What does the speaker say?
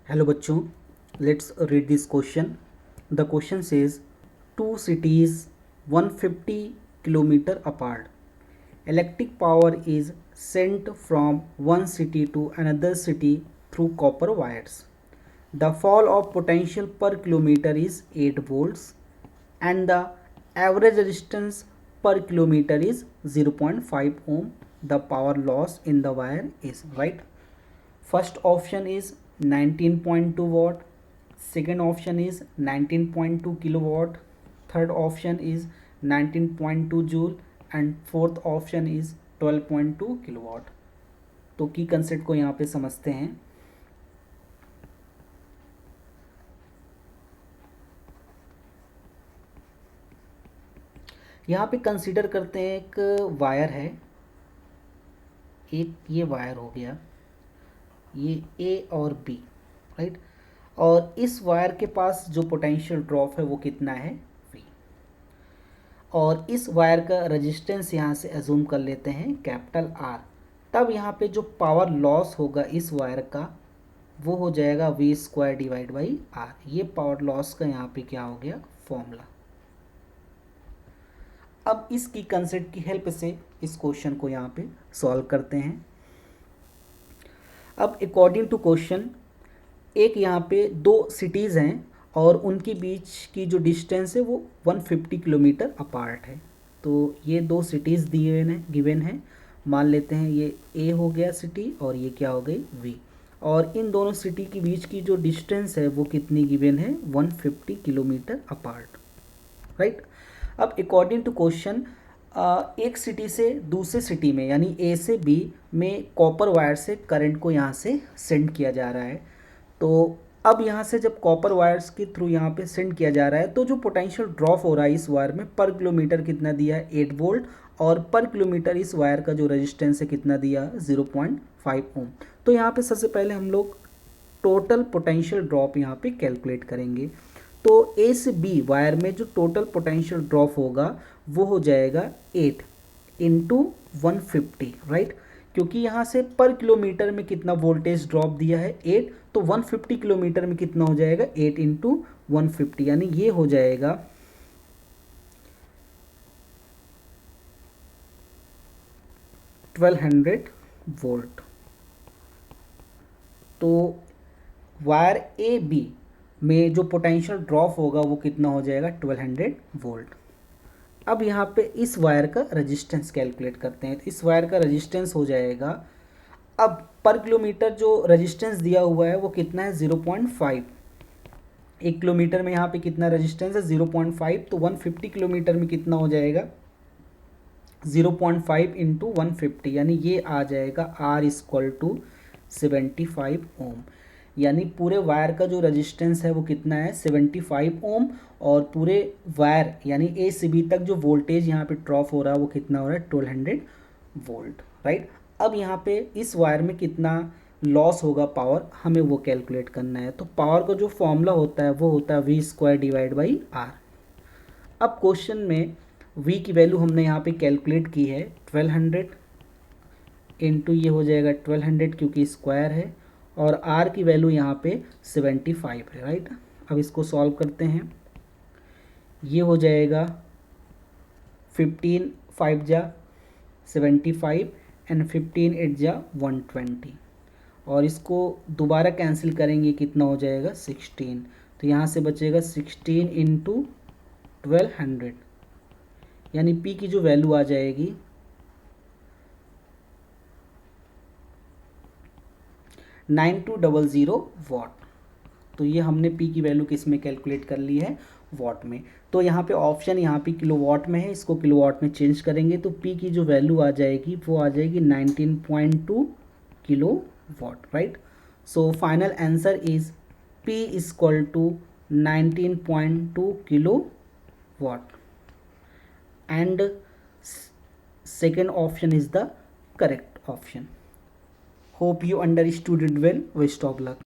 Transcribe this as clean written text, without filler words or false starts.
Hello बच्चों, let's read this question. The question says two cities 150 kilometer apart. Electric power is sent from one city to another city through copper wires. The fall of potential per kilometer is 8 volts and the average resistance per kilometer is 0.5 ohm. The power loss in the wire is right. First option is 19.2 watt, second option is 19.2 kilowatt, third option is 19.2 joule and fourth option is 12.2 kilowatt. तो की concept को यहाँ पे समझते हैं। यहाँ पे consider करते हैं एक वायर है, एक ये वायर हो गया, ये ए और बी, राइट। और इस वायर के पास जो पोटेंशियल ड्रॉप है वो कितना है, वी। और इस वायर का रेजिस्टेंस यहाँ से एज्यूम कर लेते हैं कैपिटल आर। तब यहाँ पे जो पावर लॉस होगा इस वायर का वो हो जाएगा V square divide by R. ये पावर लॉस का यहाँ पे क्या हो गया, फॉर्मूला। अब इसकी कंसेप्ट की हेल्प से इस क्वेश्चन को यहाँ पे सॉल्व करते हैं। अब अकॉर्डिंग टू क्वेश्चन, एक यहाँ पे दो सिटीज़ हैं और उनके बीच की जो डिस्टेंस है वो 150 किलोमीटर अपार्ट है। तो ये दो सिटीज़ दिए हैं, गिवन है। मान लेते हैं ये ए हो गया सिटी और ये क्या हो गई, वी। और इन दोनों सिटी के बीच की जो डिस्टेंस है वो कितनी गिवन है, 150 किलोमीटर अपार्ट, राइट। अब अकॉर्डिंग टू क्वेश्चन, एक सिटी से दूसरे सिटी में यानी ए से बी में कॉपर वायर से करंट को यहाँ से सेंड किया जा रहा है। तो अब यहाँ से जब कॉपर वायर्स के थ्रू यहाँ पे सेंड किया जा रहा है तो जो पोटेंशियल ड्रॉप हो रहा है इस वायर में पर किलोमीटर कितना दिया है, 8 वोल्ट। और पर किलोमीटर इस वायर का जो रेजिस्टेंस है कितना दिया, 0.5 ओम। तो यहाँ पे सबसे पहले हम लोग टोटल पोटेंशियल ड्रॉप यहाँ पे कैलकुलेट करेंगे। तो ए से बी वायर में जो टोटल पोटेंशियल ड्रॉप होगा वो हो जाएगा 8 इंटू 150, राइट। क्योंकि यहाँ से पर किलोमीटर में कितना वोल्टेज ड्रॉप दिया है, 8, तो 150 किलोमीटर में कितना हो जाएगा, 8 इंटू 150, यानी ये हो जाएगा 1200 वोल्ट। तो वायर ए बी में जो पोटेंशियल ड्रॉप होगा वो कितना हो जाएगा, 1200 वोल्ट। अब यहाँ पे इस वायर का रेजिस्टेंस कैलकुलेट करते हैं। तो इस वायर का रेजिस्टेंस हो जाएगा, अब पर किलोमीटर जो रेजिस्टेंस दिया हुआ है वो कितना है, 0.5। 1 किलोमीटर में यहाँ पे कितना रेजिस्टेंस है, 0.5। तो 150 किलोमीटर में कितना हो जाएगा, 0.5 इंटू 150, यानी ये आ जाएगा आर इक्वल टू 75 ओम। यानी पूरे वायर का जो रेजिस्टेंस है वो कितना है, 75 ओम। और पूरे वायर यानी ए से बी तक जो वोल्टेज यहाँ पे ड्रॉप हो रहा है वो कितना हो रहा है, 1200 वोल्ट, राइट। अब यहाँ पे इस वायर में कितना लॉस होगा पावर, हमें वो कैलकुलेट करना है। तो पावर का जो फॉर्मूला होता है वो होता है V square divide by R. अब क्वेश्चन में वी की वैल्यू हमने यहाँ पे कैलकुलेट की है 1200 इंटू ये हो जाएगा 1200 क्योंकि स्क्वायर है, और आर की वैल्यू यहाँ पे 75 है, राइट। अब इसको सॉल्व करते हैं। ये हो जाएगा 15 5 जा 75 एंड 15 8 जा 120, और इसको दोबारा कैंसिल करेंगे कितना हो जाएगा, 16। तो यहाँ से बचेगा 16 इंटू 1200, यानी पी की जो वैल्यू आ जाएगी 9200 वाट। तो ये हमने पी की वैल्यू किस में कैलकुलेट कर ली है, वाट में। तो यहाँ पे ऑप्शन यहाँ पे किलोवाट में है, इसको किलोवाट में चेंज करेंगे तो पी की जो वैल्यू आ जाएगी वो आ जाएगी 19.2 kilowatt, right. So final answer is P equal to 19.2 kilowatt and second option is the correct option. Hope you understood it well. Best of luck.